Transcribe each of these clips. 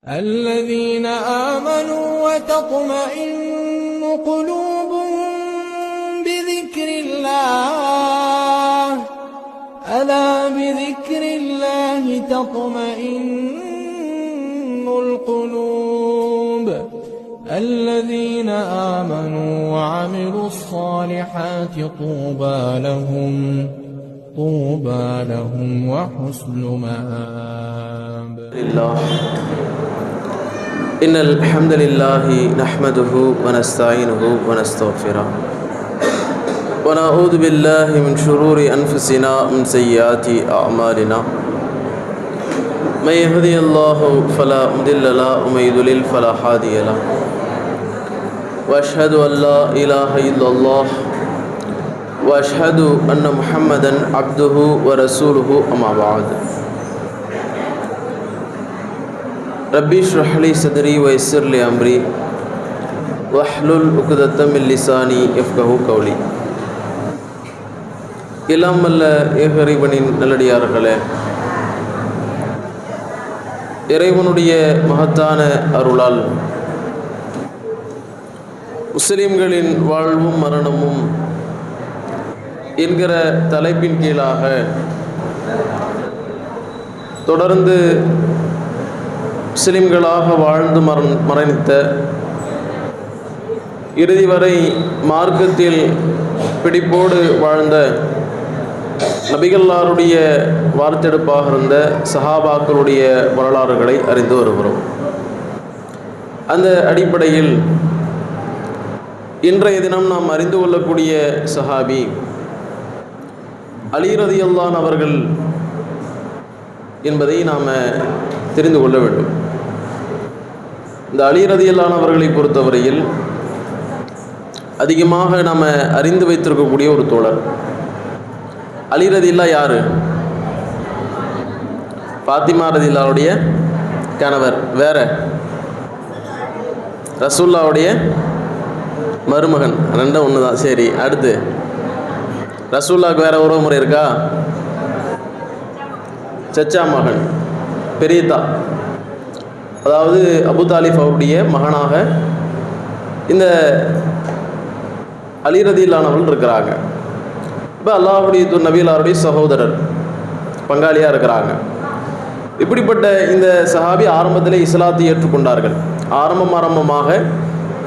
الذين آمنوا وتطمئن قلوبهم بذكر الله ألا بذكر الله تطمئن القلوب الذين آمنوا وعملوا الصالحات طوبى لهم وحسن مآب. إن الحمد لله نحمده ونستعينه ونستغفره ونعوذ بالله من شرور أنفسنا ومن سيئات أعمالنا من يهدي الله فلا مضل له ومن يضلل فلا هادي له وأشهد أن لا إله إلا الله وأشهد أن محمدا عبده ورسوله أما بعد ربي اشرح لي صدري ويسر لي أمري واحلل عقدة من لساني يفقهوا قولي. எல்லாம் வல்ல ஏகரிவனின் நல்லடியார்களே, இறைவனுடைய மகத்தான அருளால் முஸ்லிம்களின் வாழ்வும் மரணமும் என்கிற தலைப்பின் கீழாக தொடர்ந்து முஸ்லிம்களாக வாழ்ந்து மரணித்த, இறுதி வரை மார்க்கத்தில் பிடிப்போடு வாழ்ந்த நபிகளாருடைய வார்த்தெடுப்பாக இருந்த சஹாபாக்களுடைய வரலாறுகளை அறிந்து வருகிறோம். அந்த அடிப்படையில் இன்றைய தினம் நாம் அறிந்து கொள்ளக்கூடிய சஹாபி அலி ரலியல்லாஹு அவர்கள் என்பதை நாம் தெரிந்து கொள்ள வேண்டும். இந்த அலி ரலியல்லாஹு அவர்களை பொறுத்தவரையில் அதிகமாக நாம் அறிந்து வைத்திருக்கக்கூடிய ஒரு தோழர். அலி ரலியல்லாஹு யாரு? ஃபாத்திமா ரலியல்லாஹுடைய கணவர். வேற ரசூலுல்லாஹுடைய மருமகன். ரெண்டும் ஒன்று தான். சரி, அடுத்து ரசூலுல்லாஹுக்கு வேற உறவு முறை இருக்கா? சச்சா மகன், பெரியதா, அதாவது அபு தாலிப் அவருடைய மகனாக இந்த அலி ரலியல்லாஹு அவர்கள் இருக்கிறாங்க. இப்போ அல்லாஹ்வுடைய நபிகளாருடைய சகோதரர், பங்காளியாக இருக்கிறாங்க. இப்படிப்பட்ட இந்த சஹாபி ஆரம்பத்தில் இஸ்லாத்தை ஏற்றுக்கொண்டார்கள். ஆரம்பமாக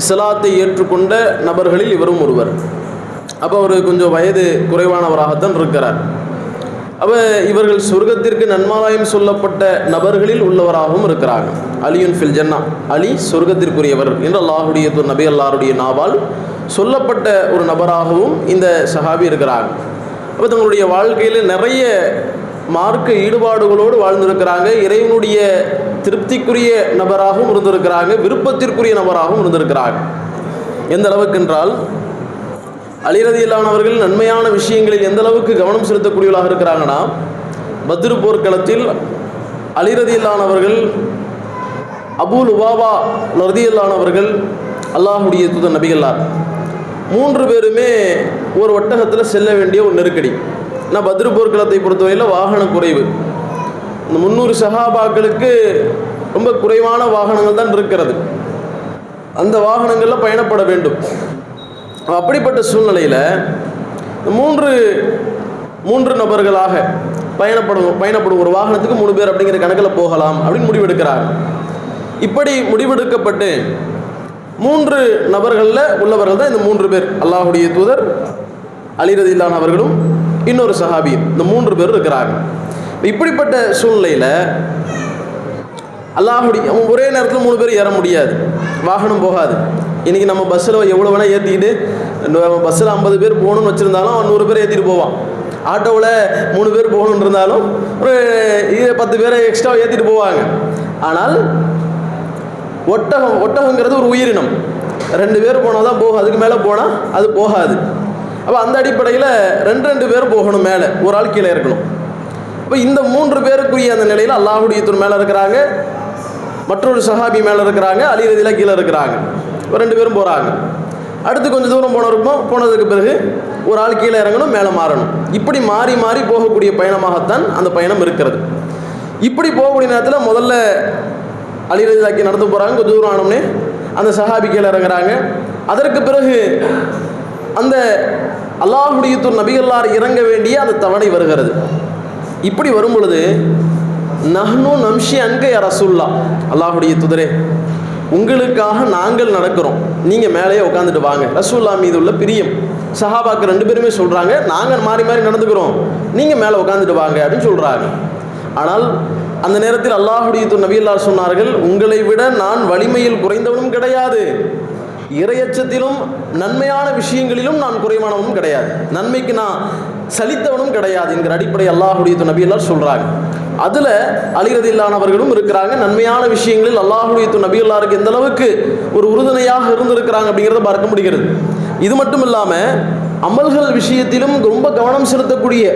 இஸ்லாத்தை ஏற்றுக்கொண்ட நபர்களில் இவரும் ஒருவர். அப்போ அவர் கொஞ்சம் வயது குறைவானவராகத்தான் இருக்கிறார். அப்போ இவர்கள் சொர்க்கத்திற்கு நன்மாராயம் சொல்லப்பட்ட நபர்களில் உள்ளவராகவும் இருக்கிறாங்க. அலியுன் ஃபில் ஜன்னா, அலி சொர்க்கத்திற்குரியவர் என்று அல்லாஹுடைய நபி அல்லாருடைய நாவால் சொல்லப்பட்ட ஒரு நபராகவும் இந்த சஹாபி இருக்கிறாங்க. அப்போ தங்களுடைய வாழ்க்கையில் நிறைய மார்க்க ஈடுபாடுகளோடு வாழ்ந்திருக்கிறாங்க. இறைவனுடைய திருப்திக்குரிய நபராகவும் இருந்திருக்கிறாங்க, விருப்பத்திற்குரிய நபராகவும் இருந்திருக்கிறாங்க. எந்த அளவுக்கு என்றால், அலி ரலியல்லாஹு அவர்கள் நன்மையான விஷயங்களில் எந்த அளவுக்கு கவனம் செலுத்தக்கூடியவர்களாக இருக்கிறாங்கன்னா, பத்ரு போர்க்களத்தில் அலி ரலியல்லாஹு அவர்கள், அபூ லுபாபா ரலியல்லாஹு அவர்கள், அல்லாஹுடைய தூதர் நபிகளார் 3 பேருமே ஒரு ஒட்டகத்தில் செல்ல வேண்டிய ஒரு நெருக்கடி. ஆனால் பத்ரு போர்க்களத்தை பொறுத்தவரையில் வாகன குறைவு. இந்த 300 சஹாபாக்களுக்கு ரொம்ப குறைவான வாகனங்கள் தான் இருக்கிறது. அந்த வாகனங்களில் பயணப்பட வேண்டும். அப்படிப்பட்ட சூழ்நிலையில் மூன்று நபர்களாக பயணப்படும் ஒரு வாகனத்துக்கு 3 பேர் அப்படிங்கிற கணக்கில் போகலாம் அப்படின்னு முடிவெடுக்கிறாங்க. இப்படி முடிவெடுக்கப்பட்டு 3 நபர்களில் உள்ளவர்கள் தான் இந்த 3 பேர். அல்லாஹுடைய தூதர், அலி ரலியல்லாஹு அவர்களும், இன்னொரு சஹாபி, இந்த 3 பேர் இருக்கிறாங்க. இப்படிப்பட்ட சூழ்நிலையில் அல்லாஹுடைய ஒரே நேரத்தில் 3 பேர் ஏற முடியாது, வாகனம் போகாது. இன்றைக்கி நம்ம பஸ்ஸில் எவ்வளோ வேணால் ஏற்றிக்கிட்டு, பஸ்ஸில் 50 பேர் போகணும்னு வச்சுருந்தாலும் 100 பேர் ஏற்றிட்டு போவான். ஆட்டோவில் 3 பேர் போகணுன்னு இருந்தாலும் ஒரு 10 பேரை எக்ஸ்ட்ரா ஏற்றிட்டு போவாங்க. ஆனால் ஒட்டகங்கிறது ஒரு உயிரினம். 2 பேர் போனால் தான் போகும், அதுக்கு மேலே போனால் அது போகாது. அப்போ அந்த அடிப்படையில் 2 பேர் போகணும், மேலே ஒரு ஆள் கீழே இருக்கணும். அப்போ இந்த 3 பேருக்குரிய அந்த நிலையில் அல்லாஹுடைய தூதர் மேலே இருக்கிறாங்க, மற்றொரு சஹாபி மேலே இருக்கிறாங்க, அலி ரலியல்லாஹு கீழே இருக்கிறாங்க. 2 பேரும் போகிறாங்க. அடுத்து கொஞ்சம் தூரம் போனதுக்கு பிறகு ஒரு ஆள் கீழே இறங்கணும், மேலே மாறணும். இப்படி மாறி மாறி போகக்கூடிய பயணமாகத்தான் அந்த பயணம் இருக்கிறது. இப்படி போகக்கூடிய நேரத்தில் முதல்ல அலி ரலியல்லாஹு நடந்து போகிறாங்க. கொஞ்சம் தூரம் ஆனோம்னே அந்த சஹாபி கீழே இறங்குறாங்க. அதற்கு பிறகு அந்த அல்லாஹ்வுடைய தூதர் நபிகளார் இறங்க வேண்டிய அந்த தவணை வருகிறது. இப்படி வரும் பொழுது நஹ்னு நம்ஷி அன்க யா ரசூலுல்லாஹ், அல்லாஹ்வுடைய தூதரே உங்களுக்காக நாங்கள் நடக்கிறோம், நீங்கள் மேலேயே உட்காந்துட்டு வாங்க. ரசூலுல்லாஹ் மீது உள்ள பிரியம் சஹாபாக்கு 2 பேருமே சொல்கிறாங்க, நாங்கள் மாறி மாறி நடந்துக்கிறோம், நீங்கள் மேலே உட்காந்துட்டு வாங்க அப்படின்னு சொல்கிறாங்க. ஆனால் அந்த நேரத்தில் அல்லாஹ்வுடைய தூதர் நபிகளார் சொன்னார்கள், உங்களை விட நான் வலிமையில் குறைந்தவனும் கிடையாது, இறையச்சத்திலும் நன்மையான விஷயங்களிலும் நான் குறைவானவனும் கிடையாது, நன்மைக்கு நான் சலித்தவனும் கிடையாது என்கிற அடிப்படை அல்லாஹ்வுடைய தூதர் நபிகளார் சொல்கிறாங்க. அதில் அலி ரலியல்லாஹு அவர்களும் இருக்கிறாங்க. நன்மையான விஷயங்களில் அல்லாஹ்வுடைய தூதர் நபிகளாருக்கு எந்த அளவுக்கு ஒரு உறுதுணையாக இருந்திருக்கிறாங்க அப்படிங்கிறத பார்க்க முடிகிறது. இது மட்டும் இல்லாமல் அமல்கள் விஷயத்திலும் ரொம்ப கவனம் செலுத்தக்கூடிய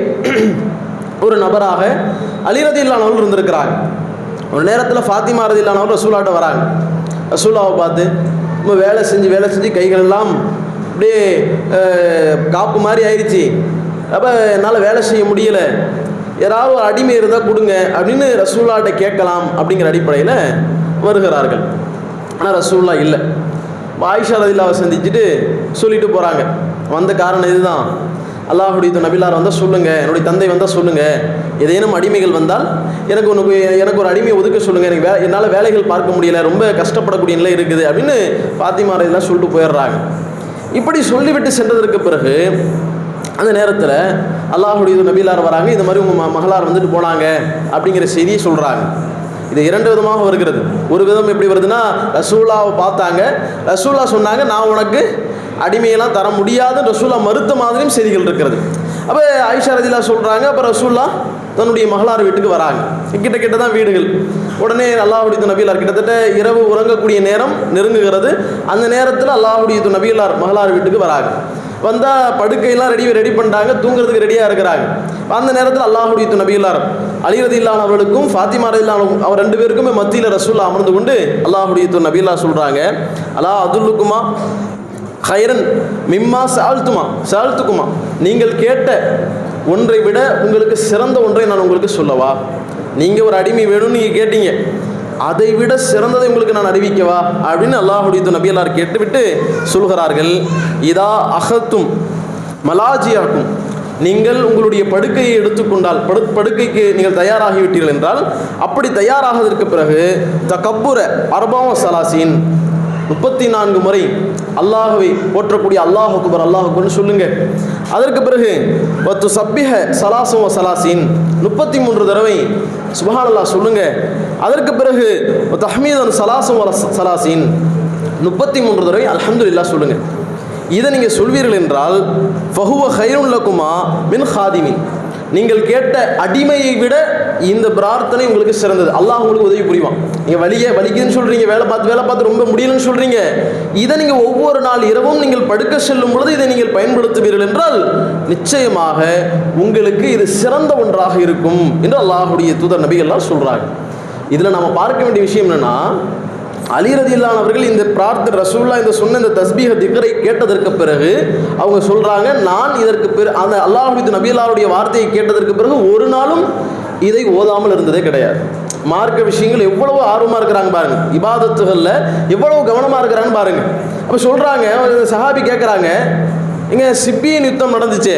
ஒரு நபராக அலி ரலியல்லாஹு அவர்கள் இருந்திருக்கிறாங்க. ஒரு நேரத்தில் ஃபாத்திமா ரலியல்லாஹு அவர்கள் ரசூலாட்ட வராங்க. ரசூலாவை பார்த்து ரொம்ப வேலை செஞ்சு கைகள் எல்லாம் அப்படியே காப்பு மாதிரி ஆயிடுச்சு, அப்போ என்னால் வேலை செய்ய முடியலை, யாராவது ஒரு அடிமை இருந்தால் கொடுங்க அப்படின்னு ரசூலுல்லாஹ்ட்ட கேட்கலாம் அப்படிங்கிற அடிப்படையில் வருகிறார்கள். ஆனால் ரசூலுல்லாஹ் இல்லை. ஆயிஷா ரலியல்லாஹு சந்திச்சுட்டு சொல்லிட்டு போகிறாங்க, வந்த காரணம் இதுதான், அல்லாஹ்வுடைய நபிகளார் வந்தால் சொல்லுங்கள், என்னுடைய தந்தை வந்தால் சொல்லுங்கள், ஏதேனும் அடிமைகள் வந்தால் எனக்கு ஒரு அடிமையை ஒதுக்க சொல்லுங்கள், எனக்கு என்னால் வேலைகள் பார்க்க முடியலை, ரொம்ப கஷ்டப்படக்கூடிய நிலை இருக்குது அப்படின்னு ஃபாத்திமா ரலியல்லாஹு சொல்லிட்டு போயிடுறாங்க. இப்படி சொல்லிவிட்டு சென்றதற்கு பிறகு அந்த நேரத்தில் அல்லாஹ்வுடைய நபிகளார் வராங்க, இந்த மாதிரி உங்கள் மகளார் வந்துட்டு போனாங்க அப்படிங்கிற செய்தியை சொல்கிறாங்க. இது 2 விதமாக வருகிறது. ஒரு விதம் எப்படி வருதுன்னா, ரசூலுல்லாஹ்வை பார்த்தாங்க, ரசூலுல்லாஹ் சொன்னாங்க நான் உனக்கு அடிமையெல்லாம் தர முடியாதுன்னு ரசூலுல்லாஹ் மறுத்த மாதிரியும் செய்திகள் இருக்கிறது. அப்போ ஆயிஷா ரலியல்லாஹு சொல்கிறாங்க, அப்போ ரசூலுல்லாஹ் தன்னுடைய மகளார் வீட்டுக்கு வராங்க. கிட்ட தான் வீடுகள். உடனே அல்லாஹ்வுடைய நபிகளார் கிட்டத்தட்ட இரவு உறங்கக்கூடிய நேரம் நெருங்குகிறது. அந்த நேரத்தில் அல்லாஹ்வுடைய நபிகளார் மகளார் வீட்டுக்கு வராங்க. வந்தால் படுக்கையெல்லாம் ரெடி பண்ணிட்டாங்க, தூங்குறதுக்கு ரெடியாக இருக்கிறாங்க. அந்த நேரத்தில் அல்லாஹ்வுடைய நபிகளார் அலி ரலியல்லாஹு அவர்களுக்கும் ஃபாத்திமா ரலியல்லாஹு அவர் 2 பேருக்குமே மத்தியில் ரசூலுல்லாஹ் அமர்ந்து கொண்டு அல்லாஹ்வுடைய நபிகளார் சொல்கிறாங்க, அலா அதுல்லுக்குமா ஹைரன் மிம்மா சால்த்துக்குமா, நீங்கள் கேட்ட ஒன்றை விட உங்களுக்கு சிறந்த ஒன்றை நான் உங்களுக்கு சொல்லவா? நீங்கள் ஒரு அடிமை வேணும்னு நீங்கள் கேட்டீங்க, அதை விட சிறந்ததை உங்களுக்கு நான் அறிவிக்கவா அப்படின்னு அல்லாஹ்வுடைய நபிகளார் கேட்டுவிட்டு சொல்கிறார்கள், இதா அகத்தும் மலாஜியாக்கும், நீங்கள் உங்களுடைய படுக்கையை எடுத்துக்கொண்டால், படுக்கைக்கு நீங்கள் தயாராகிவிட்டீர்கள் என்றால், அப்படி தயாராகதற்கு பிறகு தகப்புர அர்பாவ சலாசீன் 34 முறை அல்லாஹ்வை போற்றக்கூடிய அல்லாஹ் அக்பர் அல்லாஹ் அக்பர்னு சொல்லுங்க. அதற்கு பிறகு வத்து சப்பிஹ சலாசும் வ சலாசீன் 33 தடவை சுப்ஹானல்லாஹ் சொல்லுங்க. அதற்கு பிறகு தஹ்மீதன் சலாசும் வ சலாசீன் 33 தடவை அல்ஹம்துலில்லாஹ் சொல்லுங்க. இதை நீங்கள் சொல்வீர்கள் என்றால் ஃபஹுவ ஹைருன் லகுமா மின் ஹாதிமின், நீங்கள் கேட்ட அடிமையை விட இந்த பிரார்த்தனை உங்களுக்கு சிறந்தது, அல்லாஹ் உங்களுக்கு உதவி புரிவான். நீங்கள் வலிக்குதுன்னு சொல்கிறீங்க, வேலை பார்த்து ரொம்ப முடியலன்னு சொல்கிறீங்க, இதை நீங்கள் ஒவ்வொரு நாள் இரவும் நீங்கள் படுக்க செல்லும் பொழுது இதை நீங்கள் பயன்படுத்துவீர்கள் என்றால் நிச்சயமாக உங்களுக்கு இது சிறந்த ஒன்றாக இருக்கும் என்று அல்லாஹ்வுடைய தூதர் நபிகள்லாம் சொல்கிறாங்க. இதில் நம்ம பார்க்க வேண்டிய விஷயம் என்னென்னா, அலி ரலியல்லாஹு அவர்கள் இந்த பிரார்த்தனை ரசூலுல்லாஹ் இந்த சொன்ன இந்த தஸ்பீஹ் திக்ரை கேட்டதற்கு பிறகு அவங்க சொல்கிறாங்க, நான் இதற்கு அந்த அல்லாஹ்வுடைய நபிகளாருடைய வார்த்தையை கேட்டதற்கு பிறகு ஒரு நாளும் இதை ஓதாமல் இருந்ததே கிடையாது. மார்க்க விஷயங்கள் எவ்வளவு ஆர்வமாக இருக்கிறாங்க பாருங்க, இபாதத்துகளில் எவ்வளவு கவனமாக இருக்கிறாங்கன்னு பாருங்க. அப்போ சொல்கிறாங்க, சஹாபி கேட்குறாங்க, இங்கே சிப்பியின் யுத்தம் நடந்துச்சு,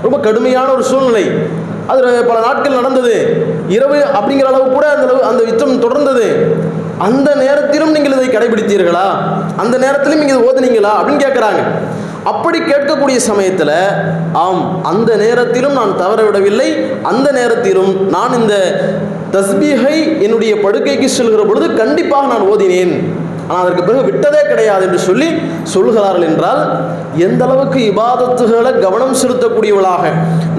ரொம்ப கடுமையான ஒரு சூழ்நிலை, அது பல நாட்கள் நடந்தது, இரவு அப்படிங்கிற அளவு கூட அந்த யுத்தம் தொடர்ந்தது, அந்த நேரத்திலும் நீங்கள் இதை கடைபிடித்தீர்களா, அந்த நேரத்திலும் நீங்கள் ஓதுனீங்களா அப்படின்னு கேட்குறாங்க. அப்படி கேட்கக்கூடிய சமயத்தில் ஆம், அந்த நேரத்திலும் நான் தவற விடவில்லை, அந்த நேரத்திலும் நான் இந்த தஸ்பீஹை என்னுடைய படுக்கைக்கு செல்கிற பொழுது கண்டிப்பாக நான் ஓதினேன், ஆனால் அதற்கு பிறகு விட்டதே கிடையாது என்று சொல்லி சொல்கிறார்கள். என்றால் எந்த அளவுக்கு இபாதத்துகளை கவனம் செலுத்தக்கூடியவர்களாக,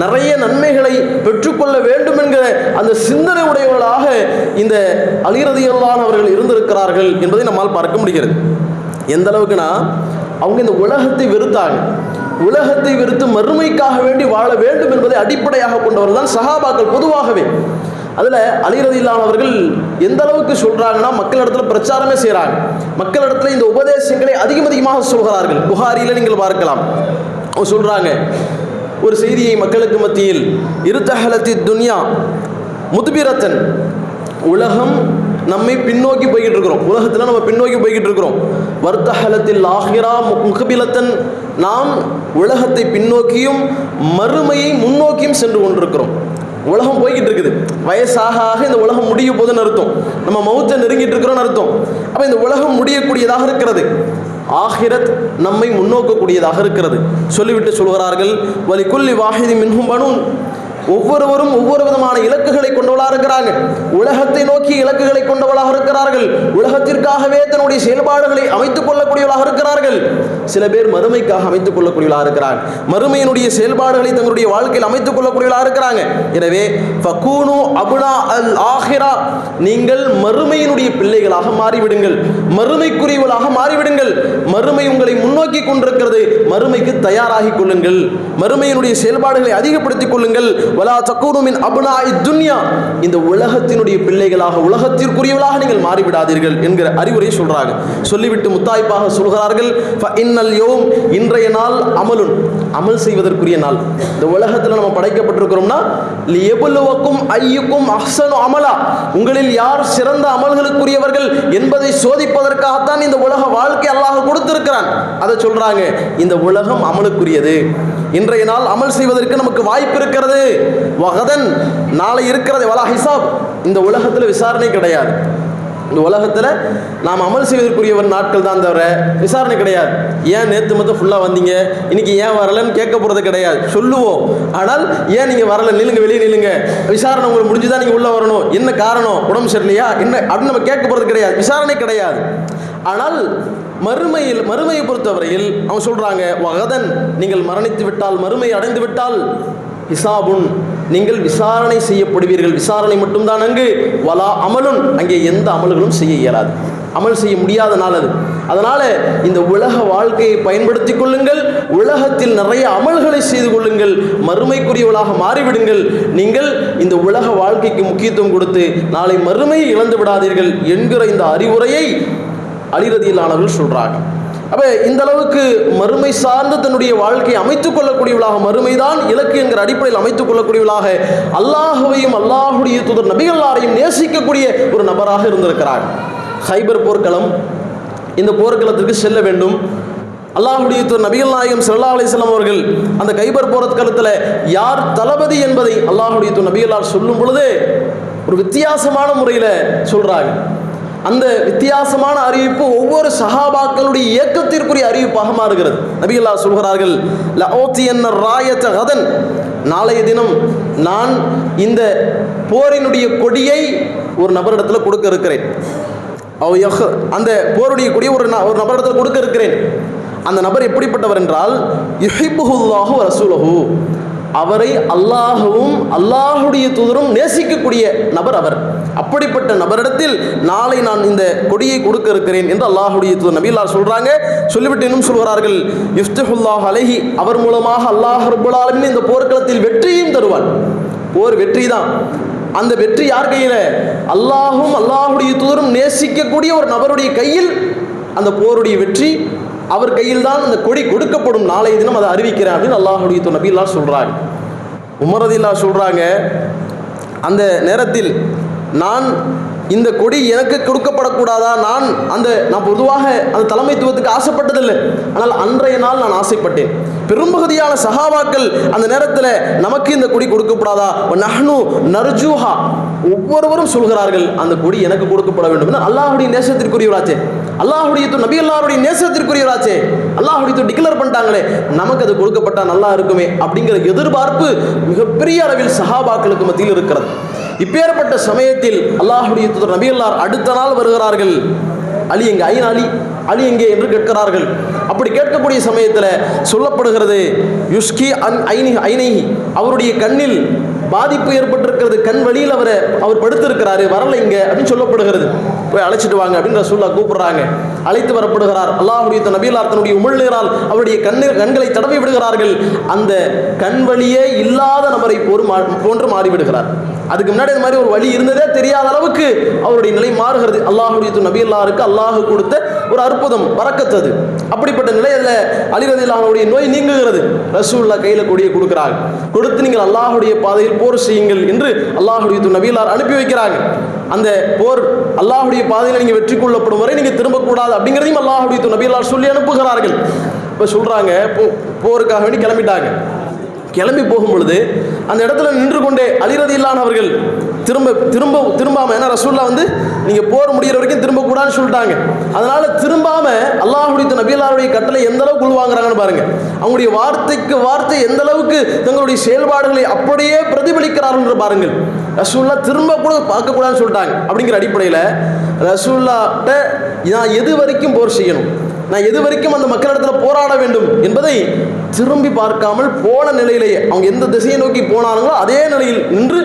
நிறைய நன்மைகளை பெற்றுக்கொள்ள வேண்டும் என்கிற அந்த சிந்தனை உடையவர்களாக இந்த அலி ரலியல்லாஹு அவர்கள் இருந்திருக்கிறார்கள் என்பதை நம்மால் பார்க்க முடிகிறது. எந்த அளவுக்குனா, அவங்க இந்த உலகத்தை வெறுத்தாங்க, உலகத்தை வெறுத்து மறுமைக்காக வேண்டி வாழ வேண்டும் என்பதை அடிப்படையாக கொண்டவர்கள் தான் சஹாபாக்கள் பொதுவாகவே. அதில் அலி ரலியல்லாஹு அவர்கள் எந்த அளவுக்கு சொல்கிறாங்கன்னா, மக்களிடத்தில் பிரச்சாரமே செய்கிறாங்க, மக்களிடத்தில் இந்த உபதேசங்களை அதிகமாக சொல்கிறார்கள். புகாரியில் நீங்கள் பார்க்கலாம், அவங்க சொல்கிறாங்க ஒரு செய்தியை மக்களுக்கு மத்தியில், இருத்தஹலத்தி துன்யா முதுபிரத்தன், உலகம் நம்மை பின்னோக்கி போய்கிட்டு இருக்கிறோம். உலகத்தில் நம்ம பின்னோக்கி போய்கிட்டு இருக்கிறோம். வர்த்தஹலத்தில் ஆஹிரா முகபிலத்தன், நாம் உலகத்தை பின்னோக்கியும் மறுமையை முன்னோக்கியும் சென்று கொண்டிருக்கிறோம். உலகம் போய்கிட்டு இருக்குது. வயசாக ஆக இந்த உலகம் முடிய போதுன்னு அர்த்தம். நம்ம மௌத்தை நெருங்கிட்டு இருக்கிறோம்னு அர்த்தம். அப்போ இந்த உலகம் முடியக்கூடியதாக இருக்கிறது. ஆஹிரத் நம்மை முன்னோக்கக்கூடியதாக இருக்கிறது. சொல்லிவிட்டு சொல்கிறார்கள், வலிகுல்லி வாஹிதி மின்ஹும் பனூன், ஒவ்வொருவரும் ஒவ்வொரு விதமான இலக்குகளை கொண்டவளாக இருக்கிறாங்க. உலகத்தை நோக்கி இலக்குகளை கொண்டவளாக இருக்கிறார்கள். உலகத்திற்காகவே தன்னுடைய செயல்பாடுகளை அமைத்துக் கொள்ளக்கூடியவளாக இருக்கிறார்கள். சில பேர் மறுமைக்காக அமைத்துக் கொள்ளக்கூடியவளாக இருக்கிறாங்க. மறுமையினுடைய செயல்பாடுகளை தங்களுடைய வாழ்க்கையில் அமைத்துக் கொள்ளக்கூடியவளாக இருக்கிறாங்க. எனவே ஃபகூனு அப்னா அல் ஆஹிரா, நீங்கள் மறுமையினுடைய பிள்ளைகளாக மாறிவிடுங்கள், மறுமைக்குரியவளாக மாறிவிடுங்கள். மறுமை உங்களை முன்னோக்கி கொண்டிருக்கிறது. மறுமைக்கு தயாராகி கொள்ளுங்கள், மறுமையினுடைய செயல்பாடுகளை அதிகப்படுத்திக் கொள்ளுங்கள். வலா தகூனு மின் அப்னாஇ துன்யா, இந்த உலகத்தினுடைய பிள்ளைகளாக, உலகத்திற்குரியவளாக நீங்கள் மாறிவிடாதீர்கள் என்கிற அறிவுரை சொல்றாங்க. சொல்லிவிட்டு முத்தாய்ப்பாக சொல்கிறார்கள், ஃபஇன்னல் யௌம், இன்றைய நாள் அமலுன், அமல் செய்வதற்குரிய நாள். இந்த உலகத்தில் நம்ம படைக்கப்பட்டிருக்கிறோம்னா லியபுலுவக்கும் ஐயுக்கும் அஹ்ஸனு அமலா, உங்களில் யார் சிறந்த அமல்களுக்குரியவர்கள் என்பதை சோதிப்பதற்காகத்தான் இந்த உலக வாழ்க்கை அல்லாஹ் கொடுத்திருக்கிறான். அதை சொல்றாங்க, இந்த உலகம் அமலுக்குரியது. இன்றைய நாள் அமல் செய்வதற்கு நமக்கு வாய்ப்பு இருக்கிறது. வகதன், நாளை இருக்கிறது. வலா ஹிசாப், இந்த உலகத்தில் விசாரணை கிடையாது. இந்த உலகத்தில் நாம் அமல் செய்வதற்குரிய நாட்கள் தான் தவிர விசாரணை கிடையாது. ஏன் நேற்று மட்டும் ஃபுல்லாக வந்தீங்க, இன்னைக்கு ஏன் வரலன்னு கேட்க போகிறது கிடையாது. சொல்லுவோம், ஆனால் ஏன் நீங்கள் வரல, நில்லுங்க, வெளியே நில்லுங்க, விசாரணை உங்களுக்கு முடிஞ்சுதான் நீங்கள் உள்ளே வரணும், என்ன காரணம், உடம்பு சரியில்லையா என்ன அப்படின்னு நம்ம கேட்க போகிறது கிடையாது. விசாரணை கிடையாது. ஆனால் மறுமையை பொறுத்தவரையில் அவங்க சொல்றாங்க, வகதன், நீங்கள் மரணித்து விட்டால், மறுமை அடைந்து விட்டால், ஹிசாபுன், நீங்கள் விசாரணை செய்யப்படுவீர்கள். விசாரணை மட்டும்தான் அங்கு. வலா அமலுன், அங்கே எந்த அமல்களும் செய்ய இயலாது, அமல் செய்ய முடியாத நாள் அது. அதனால இந்த உலக வாழ்க்கையை பயன்படுத்திக் கொள்ளுங்கள், உலகத்தில் நிறைய அமல்களை செய்து கொள்ளுங்கள், மறுமைக்குரியவளாக மாறிவிடுங்கள். நீங்கள் இந்த உலக வாழ்க்கைக்கு முக்கியத்துவம் கொடுத்து நாளை மறுமையை இழந்து விடாதீர்கள் என்கிற இந்த அறிவுரையை அலி ரலியல்லாஹு சொல்றாங்க. அப்ப இந்த அளவுக்கு மறுமை சார்ந்து தன்னுடைய வாழ்க்கையை அமைத்துக் கொள்ளக்கூடியவளாக, மறுமைதான் இலக்கு என்கிற அடிப்படையில் அமைத்துக் கொள்ளக்கூடியவளாக, அல்லாஹுவையும் அல்லாஹுடைய தூதர் நபிகளாரையும் நேசிக்கக்கூடிய ஒரு நபராக இருந்திருக்கிறார். ஹைபர் போர்க்களம், இந்த போர்க்களத்திற்கு செல்ல வேண்டும். அல்லாஹுடைய தூதர் நபிகள் நாயகம் ஸல்லல்லாஹு அலைஹி வஸல்லம் அவர்கள் அந்த கைபர் போர்க்களத்தில் யார் தளபதி என்பதை அல்லாஹுடைய தூதர் நபிகளார் சொல்லும் பொழுது ஒரு வித்தியாசமான முறையில் சொல்றாங்க. அந்த வித்தியாசமான அறிவிப்பு ஒவ்வொரு சஹாபாக்களுடைய இயக்கத்திற்குரிய அறிவிப்பாக மாறுகிறது. நபிகளார் சொல்கிறார்கள், லஅூதியன்ன ராயத கதன், நாளைய தினம் நான் இந்த போரினுடைய கொடியை ஒரு நபரிடத்தில் கொடுக்க இருக்கிறேன். அந்த போருடைய கொடியை ஒரு நபரிடத்தில் கொடுக்க இருக்கிறேன். அந்த நபர் எப்படிப்பட்டவர் என்றால், யுஹிப்புஹுல்லாஹு வ ரசூலுஹு, அவரை அல்லாஹுவும் அல்லாஹுடைய தூதரும் நேசிக்கக்கூடிய நபர் அவர். அப்படிப்பட்ட நபரிடத்தில் நாளை நான் இந்த கொடியை கொடுக்க இருக்கிறேன் என்று அல்லாஹுடைய தூதர் நபிகளார் சொல்றாங்க. சொல்லிவிட்டு இன்னும் சொல்கிறார்கள், யுஃப்திஹுல்லாஹு அலைஹி, அவர் மூலமாக அல்லாஹ் ரப்பல் ஆலமீன் இந்த போர்க்களத்தில் வெற்றியும் தருவார். போர் வெற்றி தான். அந்த வெற்றி யார் கையில? அல்லாஹும் அல்லாஹுடைய தூதரும் நேசிக்கக்கூடிய ஒரு நபருடைய கையில் அந்த போருடைய வெற்றி அவர் கையில் தான் அந்த கொடி கொடுக்கப்படும். நாளைய தினம் அதை அறிவிக்கிறேன் அப்படின்னு அல்லாஹுடைய தூதர் நபிகளார் சொல்றாங்க. உமர் ரலியல்லாஹு சொல்றாங்க, அந்த நேரத்தில் நான் இந்த கொடி எனக்கு கொடுக்கப்படக்கூடாதா? நான் பொதுவாக அந்த தலைமைத்துவத்துக்கு ஆசைப்பட்டதில்லை, ஆனால் அன்றைய நாள் நான் ஆசைப்பட்டேன். பெரும்பகுதியான சஹாபாக்கள் அந்த நேரத்தில் நமக்கு இந்த கொடி கொடுக்கப்படாதா, நஹ்னு நர்ஜூஹா, ஒவ்வொருவரும் சொல்கிறார்கள் அந்த கொடி எனக்கு கொடுக்கப்பட வேண்டும். அல்லாஹுடைய நேசத்திற்குரியவராச்சே, அல்லாஹுடைய நபிகளாருடைய நேசத்திற்குரியவராச்சே, அல்லாஹுடைய டிக்ளேர் பண்ணிட்டாங்களே, நமக்கு அது கொடுக்கப்பட்டா நல்லா இருக்குமே அப்படிங்கிற எதிர்பார்ப்பு மிகப்பெரிய அளவில் சஹாபாக்களுக்கு மத்தியில் இருக்கிறது. இப்பேற்பட்ட சமயத்தில் அல்லாஹுடைய தூதர் நபிகளார் அடுத்த நாள் வருகிறார்கள். அலி எங்கே, அலி எங்கே என்று கேட்கிறார்கள். அப்படி கேட்கக்கூடிய சமயத்தில் சொல்லப்படுகிறது, யுஸ்கி ஐனைஹி, அவருடைய கண்ணில் பாதிப்பு ஏற்பட்டிருக்கிறது, கண் வழியில் அவர் படுத்திருக்கிறாரு, வரல இங்க அப்படின்னு சொல்லப்படுகிறது. போய் அழைச்சிட்டு வாங்க அப்படின்னு ரசூலுல்லாஹ் கூப்பிடுறாங்க. அழைத்து வரப்படுகிறார். அல்லாஹுடைய நபிகளார் தன்னுடைய உமிழ்நீரால் அவருடைய கண்களை தடவி விடுகிறார்கள். அந்த கண் வழியே இல்லாத நபரை போன்று மாறிவிடுகிறார். அதுக்கு முன்னாடி இந்த மாதிரி ஒரு வழி இருந்ததே தெரியாத அளவுக்கு அவருடைய நிலை மாறுகிறது. அல்லாஹுடைய நபிகளாருக்கு அல்லாஹ் கொடுத்த ஒரு அற்புதம், பரக்கத்து. அப்படிப்பட்ட நிலையில் அலி ரலியல்லாஹு அன்ஹுடைய நோய் நீங்குகிறது. ரசூலுல்லாஹ் கையில கொடியை கொடுக்கிறாங்க. கொடுத்து நீங்கள் அல்லாஹுடைய பாதையில் போர் செய்யுங்கள் என்று அல்லாஹுடைய நபிகளார் அனுப்பி வைக்கிறாங்க. அந்த போர் அல்லாஹ்வுடைய பாதையில் நீங்கள் வெற்றி கொள்ளப்படும் வரை நீங்கள் திரும்பக்கூடாது அப்படிங்கிறதையும் அல்லாஹ்வுடைய நபிகளார் சொல்லி அனுப்புகிறார்கள். இப்போ சொல்கிறாங்க, போருக்காக வேண்டி கிளம்பிட்டாங்க. கிளம்பி போகும் பொழுது அந்த இடத்துல நின்று கொண்டே அலி ரலியல்லாஹு அவர்கள் திரும்பாமல், ஏன்னா ரசூல்லா நீங்கள் போர் முடிகிற வரைக்கும் திரும்பக்கூடாதுன்னு சொல்லிட்டாங்க. அதனால திரும்பாம அல்லாஹ்வுடைய நபிகளாருடைய கட்டளை எந்த அளவுக்கு உள்வாங்குறாங்கன்னு பாருங்க. அவங்களுடைய வார்த்தைக்கு வார்த்தை எந்த அளவுக்கு தங்களுடைய செயல்பாடுகளை அப்படியே பிரதிபலிக்கிறார்கள் என்று பாருங்கள். ரசூல்லா திரும்ப கூட பார்க்கக்கூடாதுன்னு சொல்லிட்டாங்க. அப்படிங்கிற அடிப்படையில் ரசூல்லாட்ட நான் எது வரைக்கும் போர் செய்யணும், நான் எது வரைக்கும் அந்த மக்களிடத்தில் போராட வேண்டும் என்பதை திரும்பி பார்க்காமல் போன நிலையிலேயே அவங்க எந்த திசையை நோக்கி போனாங்களோ அதே நிலையில் நின்று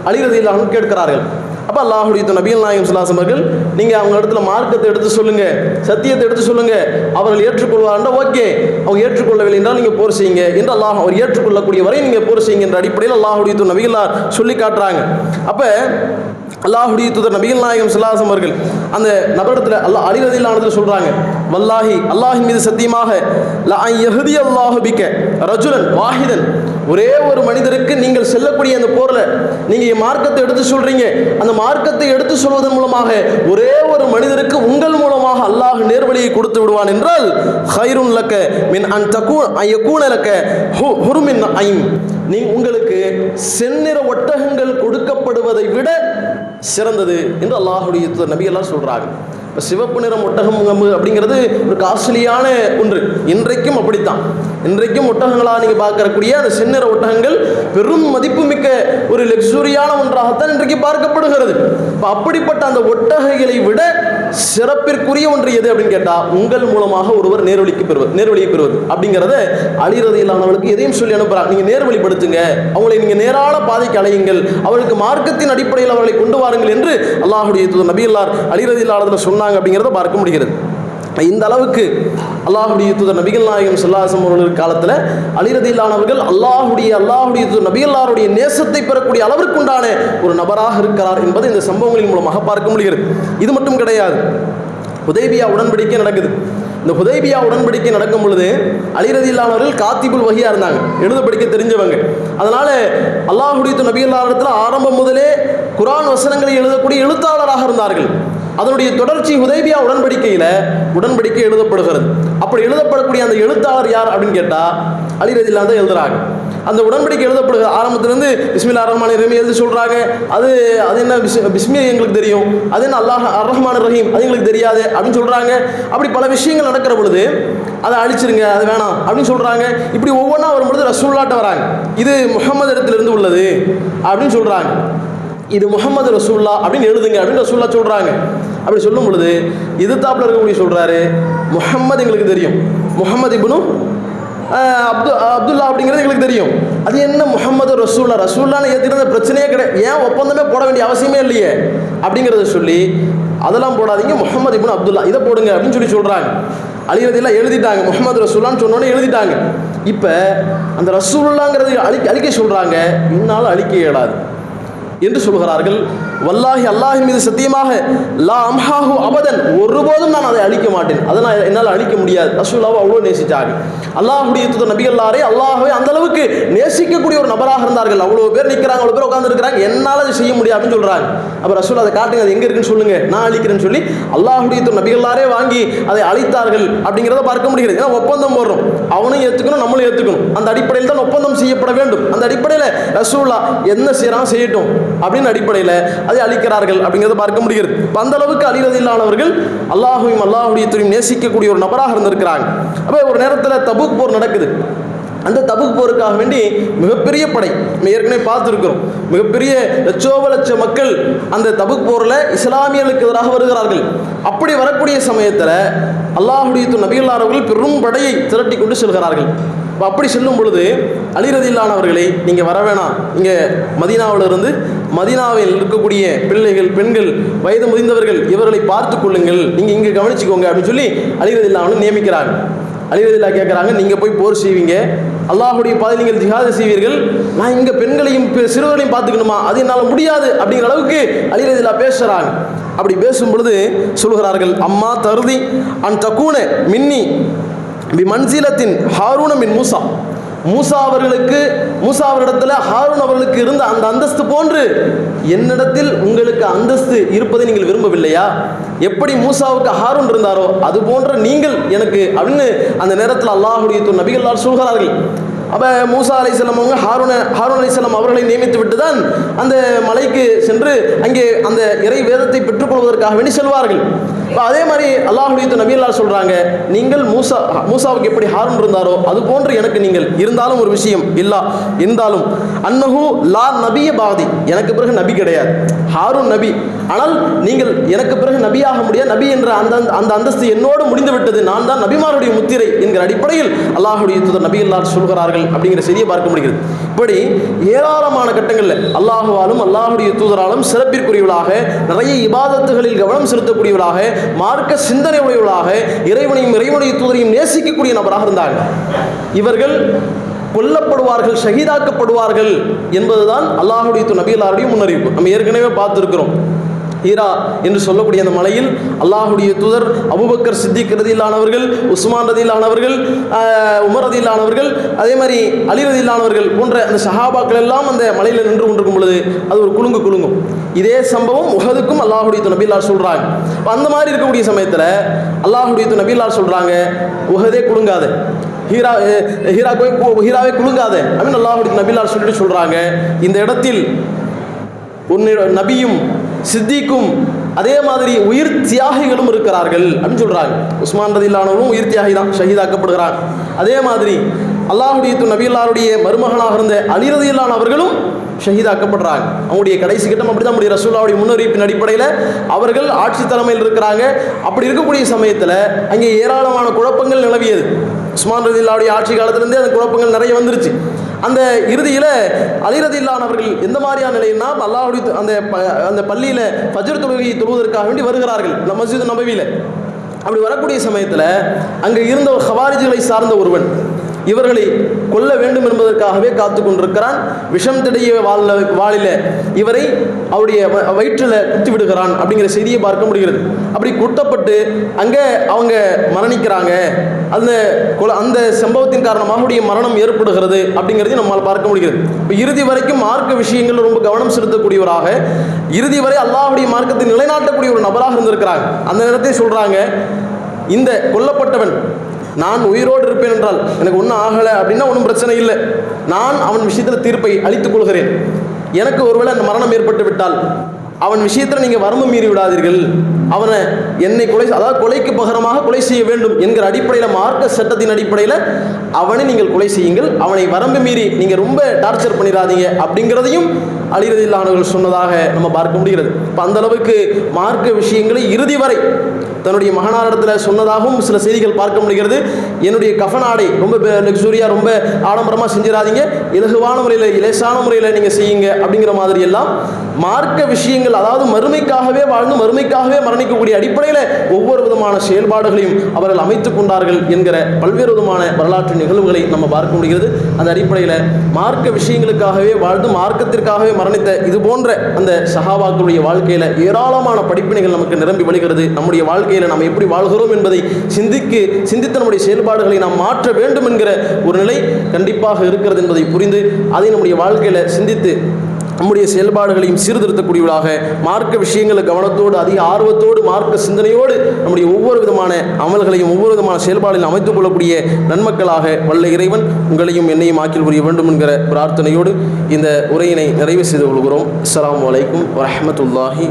அலி ரலியல்லாஹு அன்ஹு கேட்கிறார்கள். அப்போ அல்லாஹ்வுடைய நபிகள் நாயகம் ஸல்லல்லாஹு அலைஹி வஸல்லம் நீங்கள் அவங்க இடத்துல மார்க்கத்தை எடுத்து சொல்லுங்க, சத்தியத்தை எடுத்து சொல்லுங்க, அவர்கள் ஏற்றுக்கொள்வார்னா ஓகே, அவங்க ஏற்றுக்கொள்ளவில்லை என்றால் நீங்கள் போர் செய்யுங்க என்று அல்லாஹ் அவர் ஏற்றுக்கொள்ளக்கூடிய வரை நீங்கள் போர் செய்யுங்க என்ற அடிப்படையில் அல்லாஹ்வுடைய நபிகளார் சொல்லி காட்டுறாங்க. அப்போ அல்லாஹ்வுடைய தூதர் நபிகள் நாயகம் ஸல்லல்லாஹு அலைஹி வஸல்லம் அவர்கள் அந்த நபரிடத்தில் அலி ரலியல்லாஹு அன்ஹு சொல்றாங்க, வல்லாஹி அல்லாஹின் மீது சத்தியமாக லா யஹ்தி அல்லாஹு பிக ரஜுலன் வாஹிதன், ஒரே ஒரு மனிதருக்கு நீங்கள் செல்லக்கூடிய அந்த போரில் நீங்கள் மார்க்கத்தை எடுத்து சொல்றீங்க, அந்த மார்க்கத்தை எடுத்து சொல்வதன் மூலமாக ஒரே ஒரு மனிதருக்கு உங்கள் மூலமாக அல்லாஹ் நேர்வழியை கொடுத்து விடுவான் என்றால் ஹைருன் லக்க மின் அன் யகூன லக்க ஹுருமின் ஐம், உங்களுக்கு செந்நிற ஒட்டகங்கள் கொடுக்கப்படுவதை விட சிறந்தது என்று அல்லாஹ்வுடைய நபிகளார் சொல்றாங்க. இப்போ சிவப்பு நிறம் ஒட்டகம் அப்படிங்கிறது ஒரு காஸ்ட்லியான ஒன்று. இன்றைக்கும் அப்படித்தான். இன்றைக்கும் ஒட்டகங்களாக நீங்கள் பார்க்கக்கூடிய அந்த செந்நிற ஒட்டகங்கள் பெரும் மதிப்புமிக்க ஒரு லக்ஸுரியான ஒன்றாகத்தான் இன்றைக்கு பார்க்கப்படுகிறது. இப்போ அப்படிப்பட்ட அந்த ஒட்டகைகளை விட சிறப்பிற்குரிய ஒன்று எது அப்படின்னு கேட்டால் உங்கள் மூலமாக ஒருவர் நேர்வழியை பெறுவது அப்படிங்கிறத அலி ரலியல்லாஹு அன்ஹு எதையும் சொல்லி அனுப்புகிறாங்க. நீங்கள் நேர்வழிப்படுத்துங்க, அவங்களை நீங்கள் நேரான பாதைக்கு அழையுங்கள், அவர்களுக்கு மார்க்கத்தின் அடிப்படையில் அவர்களை கொண்டு வாருங்கள் என்று அல்லாஹ்வுடைய நபிகளார் அலி ரலியல்லாஹு அன்ஹு சொன்னாங்க அப்படிங்கிறத பார்க்க முடிகிறது. இந்த அளவுக்கு அல்லாஹ்வுடைய தூதர் நபிகள் நாயகம் ஸல்லல்லாஹு அலைஹி வஸல்லம் அவர்கள் காலத்தில் அலி ரலியல்லாஹு அன்ஹு அவர்கள் அல்லாஹ்வுடைய தூதர் நபிகளாருடைய நேசத்தை பெறக்கூடிய அளவிற்கு உண்டான ஒரு நபராக இருக்கிறார் என்பதை இந்த சம்பவங்களின் மூலமாக பார்க்க முடிகிறது. இது மட்டும் கிடையாது, ஹுதைபியா உடன்படிக்கை நடக்குது. இந்த ஹுதைபியா உடன்படிக்கை நடக்கும் பொழுது அலி ரலியல்லாஹு அன்ஹு அவர்கள் காத்திபுல் வஹியா இருந்தாங்க, எழுத படிக்க தெரிஞ்சவங்க. அதனால அல்லாஹ்வுடைய நபிகளார் இடத்துல ஆரம்பம் முதலே குர்ஆன் வசனங்களை எழுதக்கூடிய எழுத்தாளராக இருந்தார்கள். அதனுடைய தொடர்ச்சி ஹுதைபியா உடன்படிக்கை எழுதப்படுகிறது. அப்படி எழுதப்படக்கூடிய அந்த எழுத்தாளர் யார் அப்படின்னு கேட்டால் அலி ரலியல்லாஹு அன்ஹு தான் எழுதுறாங்க. அந்த உடன்படிக்கை எழுதப்படுகிற ஆரம்பத்திலிருந்து பிஸ்மில்லாஹிர் ரஹ்மானிர் ரஹீம் எழுதி சொல்கிறாங்க. அது என்ன பிஸ்மி எங்களுக்கு தெரியும், அது என்ன அல்லாஹ் அர் ரஹ்மானிர் ரஹீம் அது எங்களுக்கு தெரியாது அப்படின்னு சொல்கிறாங்க. அப்படி பல விஷயங்கள் நடக்கிற பொழுது அதை அழிச்சிருங்க, அது வேணாம் அப்படின்னு சொல்கிறாங்க. இப்படி ஒவ்வொன்றா வரும்பொழுது ரசூலுல்லாஹ்ட்ட வராங்க, இது முஹம்மது இடத்திலிருந்து உள்ளது அப்படின்னு சொல்கிறாங்க. இது முஹம்மது ரசூல்லா அப்படின்னு எழுதுங்க அப்படின்னு ரசூல்லா சொல்கிறாங்க. அப்படி சொல்லும் பொழுது எதிர்த்தாப்புல இருக்கக்கூடிய சொல்கிறாரு, முஹம்மது எங்களுக்கு தெரியும், முஹம்மது இப்னு அப்துல்லா அப்படிங்கிறது எங்களுக்கு தெரியும், அது என்ன முஹம்மது ரசூல்லான்னு ஏற்றிருந்த பிரச்சனையே கிடையாது, ஏன் ஒப்பந்தமே போட வேண்டிய அவசியமே இல்லையே அப்படிங்கிறத சொல்லி அதெல்லாம் போடாதீங்க, முஹம்மது இப்னு அப்துல்லா இதை போடுங்க அப்படின்னு சொல்லி சொல்கிறாங்க. அலி ரலியல்லாஹு எழுதிட்டாங்க, முஹம்மது ரசூல்லான்னு சொன்னோன்னே எழுதிட்டாங்க. இப்போ அந்த ரசூலுல்லாங்கிறது அழிக்க சொல்கிறாங்க, இன்னாலும் அழிக்க இயலாது என்று சொல்கிறார்கள். வல்லாஹி அல்லாஹின் மீது சத்தியமாக லா அம்ஹாஹு அபதன், ஒருபோதும் நான் அதை அழிக்க மாட்டேன், அதை நான் என்னால் அழிக்க முடியாது. ரசூலுல்லாஹ் அவ்வளோ நேசிச்சாங்க. அல்லாஹ்வுடைய தூதர் நபிகளாரே அல்லாஹ்வை அந்த அளவுக்கு நேசிக்கக்கூடிய ஒரு நபராக இருந்தார்கள். அவ்வளோ பேர் நிற்கிறாங்க, அவ்வளோ பேர் உட்கார்ந்து இருக்கிறாங்க, என்னால் அதை செய்ய முடியாது அப்படின்னு சொல்கிறாங்க. அப்போ ரசூல் அதை காட்டுங்க, அது எங்கே இருக்குன்னு சொல்லுங்க, நான் அழிக்கிறேன்னு சொல்லி அல்லாஹ்வுடைய தூதர் நபிகளாரே வாங்கி அதை அழித்தார்கள் அப்படிங்கிறத பார்க்க முடிகிறது. ஏன்னா ஒப்பந்தம் போடுறோம், அவனும் ஏற்றுக்கணும் நம்மளும் ஏற்றுக்கணும், அந்த அடிப்படையில் தான் ஒப்பந்தம் செய்யப்பட வேண்டும். அந்த அடிப்படையில் ரசூலுல்லாஹ் என்ன செய்யறான் செய்யட்டும் அப்படின்னு அடிப்படையில் அதை அழிக்கிறார்கள் அப்படிங்கிறத பார்க்க முடிகிறது. அந்த அளவுக்கு அலி ரலியல்லாஹு அன்ஹு அவர்கள் அல்லாஹ்வையும் அல்லாஹ்வுடைய தூதரையும் நேசிக்கக்கூடிய ஒரு நபராக இருந்திருக்கிறாங்க. அப்போ ஒரு நேரத்தில் தபூக் போர் நடக்குது. அந்த தபூக் போருக்காக வேண்டி மிகப்பெரிய படை நம்ம ஏற்கனவே பார்த்துருக்கிறோம். மிகப்பெரிய லட்ச மக்கள் அந்த தபூக் போரில் இஸ்லாமியர்களுக்கு எதிராக வருகிறார்கள். அப்படி வரக்கூடிய சமயத்தில் அல்லாஹ்வுடைய நபிகளார் அவர்கள் பெரும் படையை திரட்டி கொண்டு செல்கிறார்கள். அப்படி செல்லும் பொழுது அலி ரலியல்லாஹு அன்ஹு அவர்களை நீங்கள் வர வேணாம், இங்கே மதீனாவிலிருந்து மதீனாவில் இருக்கக்கூடிய பிள்ளைகள் பெண்கள் வயது முதிர்ந்தவர்கள் இவர்களை பார்த்து கொள்ளுங்கள், நீங்கள் இங்கே கவனிச்சுக்கோங்க அப்படின்னு சொல்லி அலி ரலியல்லாஹு அன்ஹு நியமிக்கிறாங்க. அலி ரலியல்லாஹு கேட்குறாங்க, நீங்கள் போய் போர் செய்வீங்க, அல்லாஹ்வுடைய பாதையில் நீங்கள் ஜிஹாது செய்வீர்கள், நான் இங்கே பெண்களையும் சிறுவர்களையும் பார்த்துக்கணுமா, அது என்னால் முடியாது அப்படிங்கிற அளவுக்கு அலி ரலியல்லாஹு பேசுகிறாங்க. அப்படி பேசும் பொழுது சொல்கிறார்கள், அம்மா தருதி அன் தக்கூன மின்னி பி மன்சிலத்தின் ஹாரூன மின் மூசா, மூசா அவர்களிடத்தில் ஹாரூன் அவர்களுக்கு இருந்த அந்த அந்தஸ்து போன்று என்னிடத்தில் உங்களுக்கு அந்தஸ்து இருப்பதை நீங்கள் விரும்பவில்லையா? எப்படி மூசாவுக்கு ஹாரூன் இருந்தாரோ அது போன்ற நீங்கள் எனக்கு அப்படின்னு அந்த நேரத்தில் அல்லாஹ்வுடைய நபிகள் சொல்கிறார்கள். அப்போ மூசா அலைஹிஸ்ஸலாம் அவங்க ஹாரூன் அலைஹிஸ்ஸலாம் அவர்களை நியமித்து விட்டு தான் அந்த மலைக்கு சென்று அங்கே அந்த இறை வேதத்தை பெற்றுக்கொள்வதற்காக வேண்டி செல்வார்கள். அதே மாதிரி அல்லாஹ்வுடைய நபிகள் சொல்றாங்க, நீங்கள் மூசாவுக்கு எப்படி ஹாரூன் இருந்தாரோ அது போன்று எனக்கு நீங்கள் இருந்தாலும் ஒரு விஷயம் இல்லா இருந்தாலும் அன்னஹு லா நபிய பாதி, எனக்கு பிறகு நபி கிடையாது, ஹாரூன் நபி, ஆனால் நீங்கள் எனக்கு பிறகு நபியாக முடியாது, நபி என்ற அந்த அந்தஸ்து என்னோடு முடிந்து விட்டது, நான் தான் நபிமாருடைய முத்திரை என்கிற அடிப்படையில் அல்லாஹ்வுடைய தூதர் நபிகள் சொல்கிறார்கள் அப்படிங்கிற செய்தியை பார்க்க முடிகிறது. இப்படி ஏராளமான கட்டங்களில் அல்லாஹுவாலும் அல்லாஹ்வுடைய தூதராலும் சிறப்பிற்குரியவர்களாக, நிறைய இபாதத்துகளில் கவனம் செலுத்தக்கூடியவர்களாக, மார்க்க சிந்தனை உடையவர்களாக, இறைவனுடைய தூதரையும் நேசிக்கக்கூடிய நபராக இருந்தாங்க. இவர்கள் கொல்லப்படுவார்கள், ஷஹீதாக்கப்படுவார்கள் என்பதுதான் அல்லாஹ்வுடைய நபிகளாருடைய முன்னறிவிப்பு. நம்ம ஏற்கனவே பார்த்திருக்கிறோம். ஹீரா என்று சொல்லக்கூடிய அந்த மலையில் அல்லாஹ்வுடைய தூதர் அபூபக்கர் சித்திக் ரதியல்லாஹு, உஸ்மான் ரதியல்லாஹு, உமர் ரதியல்லாஹு, அதே மாதிரி அலி ரதியல்லாஹு போன்ற அந்த சஹாபாக்கள் எல்லாம் அந்த மலையில் நின்று கொண்டிருக்கும் பொழுது அது ஒரு குலுங்கும். இதே சம்பவம் உஹதுக்கும் அல்லாஹ்வுடைய நபிகளார் சொல்றாங்க. அந்த மாதிரி இருக்கக்கூடிய சமயத்தில் அல்லாஹ்வுடைய நபிகளார் சொல்றாங்க, உஹதே குலுங்காத, ஹீராவே குலுங்காத அப்படின்னு அல்லாஹ்வுடைய நபிகளார் சொல்லிட்டு சொல்றாங்க, இந்த இடத்தில் நபியும் சித்திக்கும் அதே மாதிரி உயிர் தியாகிகளும் இருக்கிறார்கள் அப்படின்னு சொல்றாங்க. உஸ்மான் ரதியல்லாஹு உயிர் தியாகி தான், ஷஹீதாக்கப்படுகிறாங்க. அதே மாதிரி அல்லாஹ்வுடைய நபிகளாருடைய மருமகனாக இருந்த அலி ரதியல்லாஹு அவர்களும் ஷஹீதாக்கப்படுறாங்க. அவங்களுடைய கடைசி கட்டம் அப்படிதான் முடியும். ரசூலுல்லாஹ்வுடைய முன்னறிவிப்பின் அடிப்படையில் அவர்கள் ஆட்சி தலைமையில் இருக்கிறாங்க. அப்படி இருக்கக்கூடிய சமயத்தில் அங்கே ஏராளமான குழப்பங்கள் நிலவியது. உஸ்மான் ரதியல்லாஹுடைய ஆட்சி காலத்திலிருந்தே அந்த குழப்பங்கள் நிறைய வந்துருச்சு. அந்த இறுதியில் அலி ரதியல்லாஹு அவர்கள் எந்த மாதிரியான நிலைன்னா, அல்லாஹ்வுடைய அந்த பள்ளியில் ஃபஜ்ர் தொழுகையை தொழுவதற்காக வேண்டி வருகிறார்கள் மஸ்ஜித் நபவியில். அப்படி வரக்கூடிய சமயத்தில் அங்கே இருந்த ஹவாரிஜிகளை சார்ந்த ஒருவன் இவர்களை கொல்ல வேண்டும் என்பதற்காகவே காத்து கொண்டிருக்கிறான். விஷம் திடைய வாளில இவரை அவருடைய வயிற்றில் குத்தி விடுகிறான் அப்படிங்கிற செய்தியை பார்க்க முடிகிறது. அப்படி குட்டப்பட்டு அங்கே அவங்க மரணிக்கிறாங்க. அந்த சம்பவத்தின் காரணமாக அவருடைய மரணம் ஏற்படுகிறது அப்படிங்கிறதையும் நம்மால் பார்க்க முடிகிறது. இப்போ இறுதி வரைக்கும் மார்க்க விஷயங்கள் ரொம்ப கவனம் செலுத்தக்கூடியவராக, இறுதி வரை அல்லாஹ்வுடைய மார்க்கத்தை நிலைநாட்டக்கூடிய ஒரு நபராக இருந்திருக்கிறாங்க. அந்த நேரத்தை சொல்றாங்க, இந்த கொல்லப்பட்டவன் நான் உயிரோடு இருப்பேன் என்றால் எனக்கு ஒன்றும் ஆகலை அப்படின்னா ஒன்றும் பிரச்சனை இல்லை, நான் அவன் விஷயத்தில் தீர்ப்பை அளித்துக் கொள்கிறேன். எனக்கு ஒருவேளை அந்த மரணம் ஏற்பட்டு விட்டால் அவன் விஷயத்தில் நீங்கள் வரம்பு மீறி விடாதீர்கள், அவனை என்னை கொலைக்கு பகரமாக கொலை செய்ய வேண்டும் என்கிற அடிப்படையில், மார்க்க சட்டத்தின் அடிப்படையில் அவனை நீங்கள் கொலை செய்யுங்கள், அவனை வரம்பு மீறி நீங்கள் ரொம்ப டார்ச்சர் பண்ணிடாதீங்க அப்படிங்கிறதையும் அலி ரலியல்லாஹு அன்ஹு சொன்னதாக நம்ம பார்க்க முடிகிறது. இப்போ அந்த அளவுக்கு மார்க்க விஷயங்களை இறுதி வரை தன்னுடைய மகனாரிடத்தில் சொன்னதாகவும் சில செய்திகள் பார்க்க முடிகிறது. என்னுடைய கஃனாடை ரொம்ப லக்ஸூரியாக ரொம்ப ஆடம்பரமாக செஞ்சிடாதீங்க, இலகுவான முறையில் இலேசான முறையில் நீங்கள் செய்யுங்க அப்படிங்கிற மாதிரி எல்லாம் மார்க்க விஷயங்கள், அதாவது மறுமைக்காகவே வாழ்ந்து மறுமைக்காகவே மரணிக்கக்கூடிய அடிப்படையில் ஒவ்வொரு விதமான செயல்பாடுகளையும் அவர்கள் அமைத்துக் கொண்டார்கள் என்கிற பல்வேறு விதமான வரலாற்று நிகழ்வுகளை நம்ம பார்க்க முடிகிறது. அந்த அடிப்படையில் மார்க்க விஷயங்களுக்காகவே வாழ்ந்து மார்க்கத்திற்காகவே மரணித்த இது போன்ற அந்த சஹாபாக்களுடைய வாழ்க்கையில் ஏராளமான படிப்பினைகள் நமக்கு நிரம்பி வழிகிறது. நம்முடைய வாழ்க்கையில் நாம் எப்படி வாழ்கிறோம் என்பதை சிந்தித்து நம்முடைய செயல்பாடுகளை நாம் மாற்ற வேண்டும் என்கிற ஒரு நிலை கண்டிப்பாக இருக்கிறது என்பதை புரிந்து அதை நம்முடைய வாழ்க்கையில் சிந்தித்து நம்முடைய செயல்பாடுகளையும் சீர்திருத்தக்கூடியவர்களாக, மார்க்க விஷயங்களை கவனத்தோடு அதிக ஆர்வத்தோடு மார்க்க சிந்தனையோடு நம்முடைய ஒவ்வொரு விதமான அமல்களையும் ஒவ்வொரு விதமான செயல்பாடுகளையும் அமைத்துக் கொள்ளக்கூடிய நன்மக்களாக வல்ல இறைவன் உங்களையும் என்னையும் ஆக்கில் புரிய வேண்டும் என்கிற பிரார்த்தனையோடு இந்த உரையினை நிறைவு செய்து கொள்கிறோம். அஸ்ஸலாமு அலைக்கும் வரஹ்மத்துல்லாஹி.